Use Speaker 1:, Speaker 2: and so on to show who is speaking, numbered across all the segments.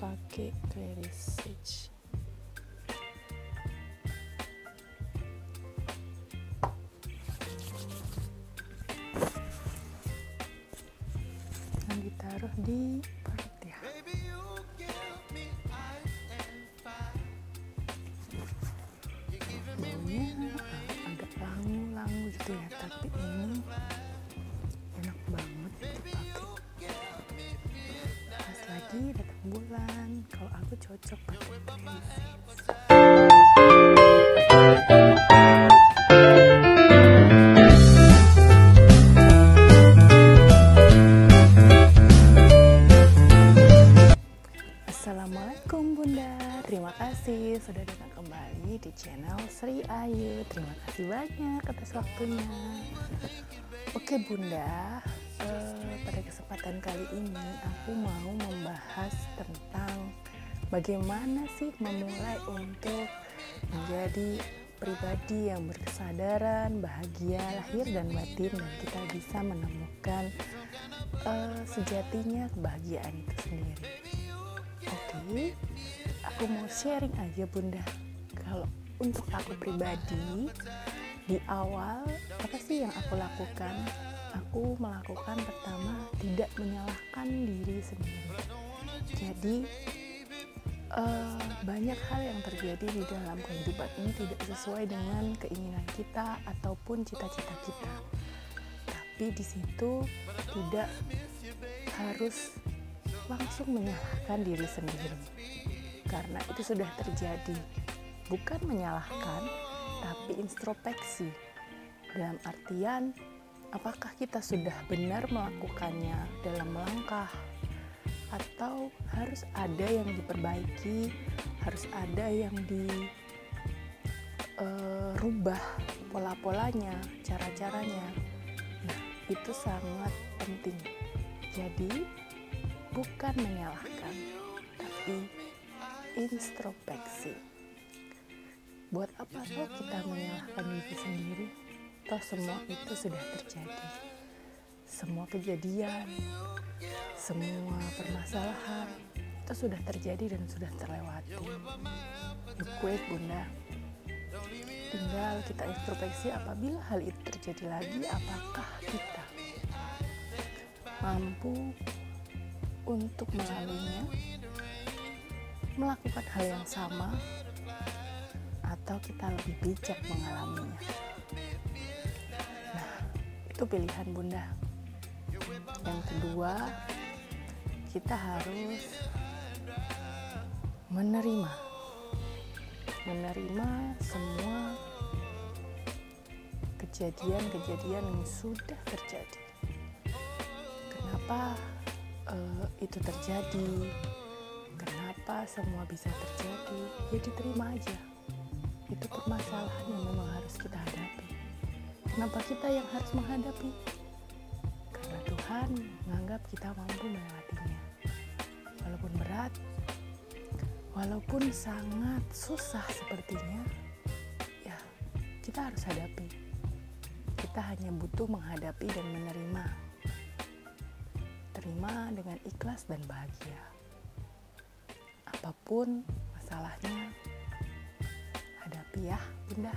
Speaker 1: pakai Very Sage. Dan ditaruh di perut ya. Baunya agak langu-langu gitu ya, tapi ini enak banget dipakai. Pas lagi datang bulan, kalau aku cocok pakai Very Sage. Assalamualaikum Bunda, terima kasih sudah datang kembali di channel Sri Ayu. Terima kasih banyak atas waktunya. Oke Bunda, pada kesempatan kali ini aku mau membahas tentang bagaimana sih memulai untuk menjadi pribadi yang berkesadaran, bahagia lahir dan batin, dan kita bisa menemukan sejatinya kebahagiaan itu sendiri. Oke, aku mau sharing aja Bunda. Kalau untuk aku pribadi, di awal apa sih yang aku lakukan? Aku melakukan pertama tidak menyalahkan diri sendiri. Jadi banyak hal yang terjadi di dalam kehidupan ini tidak sesuai dengan keinginan kita ataupun cita-cita kita. Tapi di situ tidak harus langsung menyalahkan diri sendiri, karena itu sudah terjadi. Bukan menyalahkan, tapi introspeksi, dalam artian apakah kita sudah benar melakukannya dalam melangkah, atau harus ada yang diperbaiki, harus ada yang dirubah pola-polanya, cara-caranya. Nah, itu sangat penting. Jadi bukan menyalahkan, tapi introspeksi. Buat apa toh kita menyalahkan diri sendiri? Toh semua itu sudah terjadi. Semua kejadian, semua permasalahan itu sudah terjadi dan sudah terlewati. Wait Bunda, tinggal kita introspeksi apabila hal itu terjadi lagi, apakah kita mampu untuk melaluinya, melakukan hal yang sama, atau kita lebih bijak mengalaminya. Nah, itu pilihan Bunda. Yang kedua, kita harus menerima semua kejadian-kejadian yang sudah terjadi. Kenapa itu terjadi, kenapa semua bisa terjadi, ya diterima aja. Itu permasalahan yang memang harus kita hadapi. Kenapa kita yang harus menghadapi? Karena Tuhan menganggap kita mampu melewatinya. Walaupun berat, walaupun sangat susah sepertinya, ya kita harus hadapi. Kita hanya butuh menghadapi dan menerima. Terima dengan ikhlas dan bahagia. Apapun masalahnya, hadapi ya Bunda.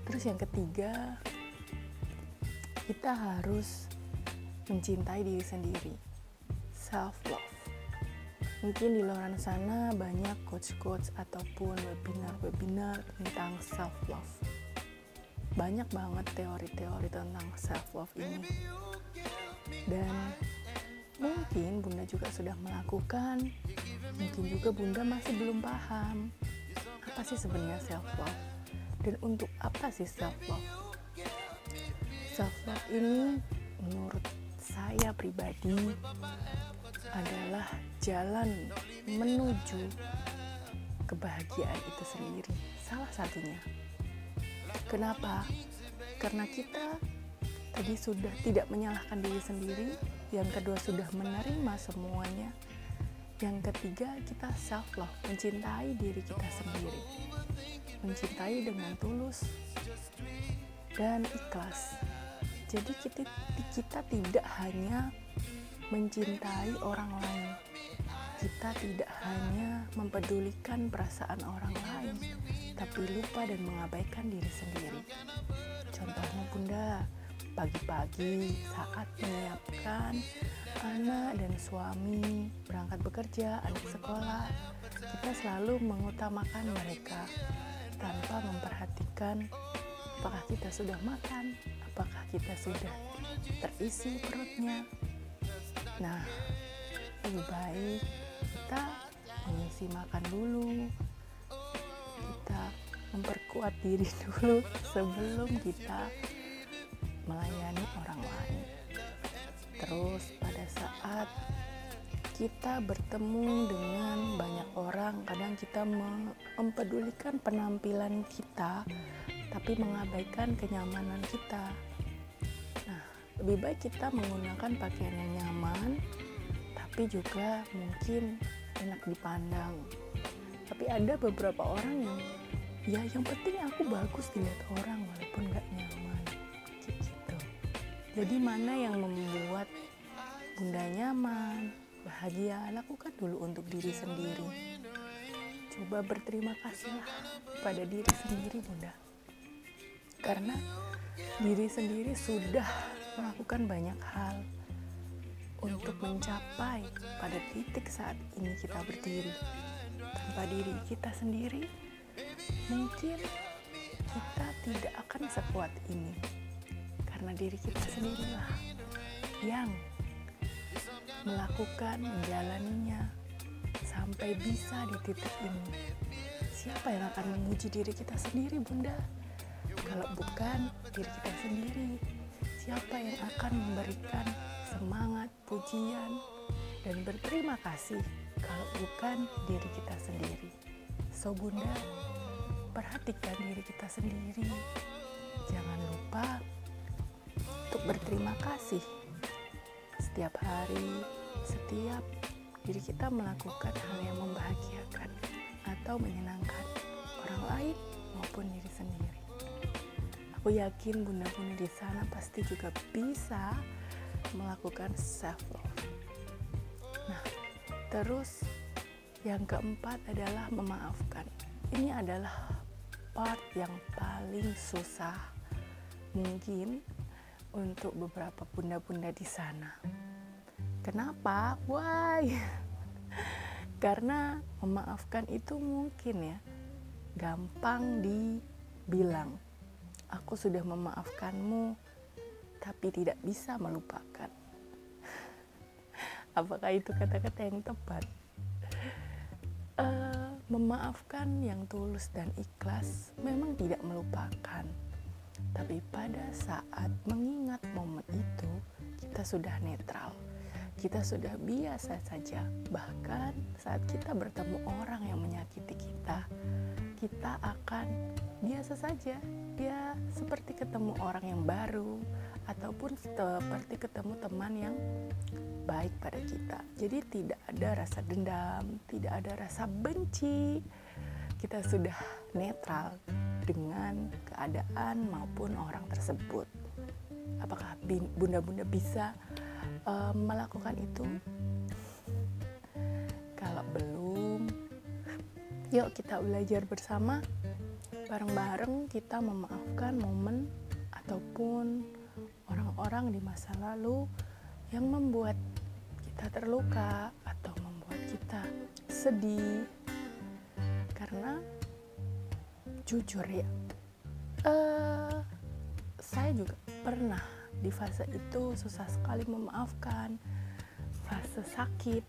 Speaker 1: Terus yang ketiga, kita harus mencintai diri sendiri. Self love. Mungkin di luar sana banyak coach-coach ataupun webinar tentang self love. Banyak banget teori-teori tentang self love ini. Dan mungkin Bunda juga sudah melakukan, mungkin juga Bunda masih belum paham apa sih sebenarnya self love dan untuk apa sih self love. Self love ini menurut saya pribadi adalah jalan menuju kebahagiaan itu sendiri, salah satunya. Kenapa? Karena kita tadi sudah tidak menyalahkan diri sendiri, yang kedua sudah menerima semuanya, yang ketiga kita self love, mencintai diri kita sendiri, mencintai dengan tulus dan ikhlas. Jadi kita tidak hanya mencintai orang lain, kita tidak hanya mempedulikan perasaan orang lain, tapi lupa dan mengabaikan diri sendiri. Contohnya Bunda, pagi-pagi saat menyiapkan anak dan suami berangkat bekerja, anak sekolah, kita selalu mengutamakan mereka tanpa memperhatikan apakah kita sudah makan, apakah kita sudah terisi perutnya. Nah, lebih baik kita mengisi makan dulu, kita memperkuat diri dulu sebelum kita melayani orang lain. Terus pada saat kita bertemu dengan banyak orang, kadang kita mempedulikan penampilan kita tapi mengabaikan kenyamanan kita. Nah, lebih baik kita menggunakan pakaian yang nyaman tapi juga mungkin enak dipandang. Tapi ada beberapa orang yang penting aku bagus dilihat orang walaupun gak nyaman gitu. Jadi mana yang membuat Bunda nyaman, bahagia, lakukan dulu untuk diri sendiri. Coba berterima kasihlah pada diri sendiri Bunda, karena diri sendiri sudah melakukan banyak hal untuk mencapai pada titik saat ini kita berdiri. Tanpa diri kita sendiri, mungkin kita tidak akan sekuat ini, karena diri kita sendirilah yang melakukan, menjalaninya sampai bisa di titik ini. Siapa yang akan menguji diri kita sendiri Bunda? Kalau bukan diri kita sendiri, siapa yang akan memberikan semangat, pujian, dan berterima kasih kalau bukan diri kita sendiri? So Bunda, perhatikan diri kita sendiri. Jangan lupa untuk berterima kasih setiap hari, setiap diri kita melakukan hal yang membahagiakan atau menyenangkan orang lain maupun diri sendiri. Aku yakin bunda-bunda di sana pasti juga bisa melakukan self love. Nah, terus yang keempat adalah memaafkan. Ini adalah part yang paling susah mungkin untuk beberapa bunda-bunda di sana. Kenapa? Why? Karena memaafkan itu mungkin ya gampang dibilang. Aku sudah memaafkanmu, tapi tidak bisa melupakan. Apakah itu kata-kata yang tepat? Memaafkan yang tulus dan ikhlas memang tidak melupakan. Tapi pada saat mengingat momen itu, kita sudah netral. Kita sudah biasa saja. Bahkan saat kita bertemu orang yang menyakiti kita, kita akan biasa saja. Dia seperti ketemu orang yang baru, ataupun seperti ketemu teman yang baik pada kita. Jadi tidak ada rasa dendam, tidak ada rasa benci. Kita sudah netral dengan keadaan maupun orang tersebut. Apakah bunda-bunda bisa melakukan itu? Kalau belum, yuk kita belajar bersama. Bareng-bareng kita memaafkan momen ataupun orang-orang di masa lalu yang membuat kita terluka atau membuat kita sedih. Karena jujur ya, saya juga pernah di fase itu susah sekali memaafkan, fase sakit,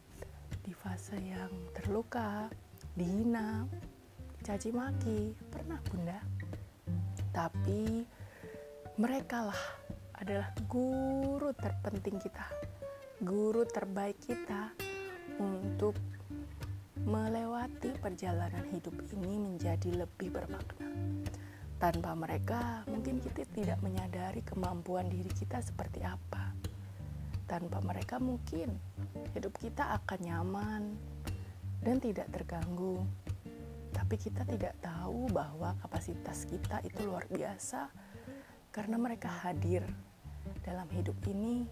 Speaker 1: di fase yang terluka, dihina, caci maki, pernah bunda. Tapi mereka lah adalah guru terpenting kita, guru terbaik kita untuk melewati perjalanan hidup ini menjadi lebih bermakna. Tanpa mereka, mungkin kita tidak menyadari kemampuan diri kita seperti apa. Tanpa mereka, mungkin hidup kita akan nyaman dan tidak terganggu. Tapi kita tidak tahu bahwa kapasitas kita itu luar biasa karena mereka hadir dalam hidup ini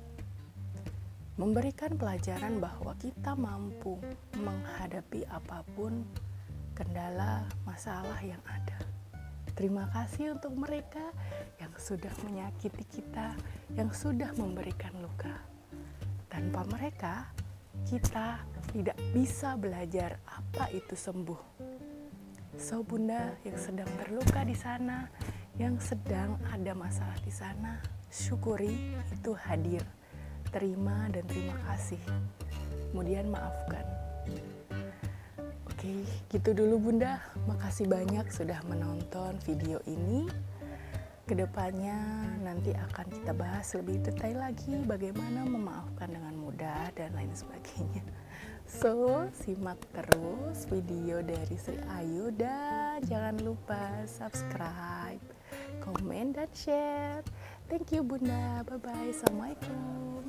Speaker 1: memberikan pelajaran bahwa kita mampu menghadapi apapun kendala masalah yang ada. Terima kasih untuk mereka yang sudah menyakiti kita, yang sudah memberikan luka. Tanpa mereka, kita tidak bisa belajar apa itu sembuh. So Bunda yang sedang terluka di sana, yang sedang ada masalah di sana, syukuri itu hadir. Terima dan terima kasih. Kemudian maafkan. Oke, gitu dulu Bunda. Makasih banyak sudah menonton video ini. Kedepannya nanti akan kita bahas lebih detail lagi bagaimana memaafkan dengan mudah dan lain sebagainya. So, simak terus video dari Sri Ayu dan jangan lupa subscribe, komen, dan share. Thank you Bunda. Bye-bye. Assalamualaikum.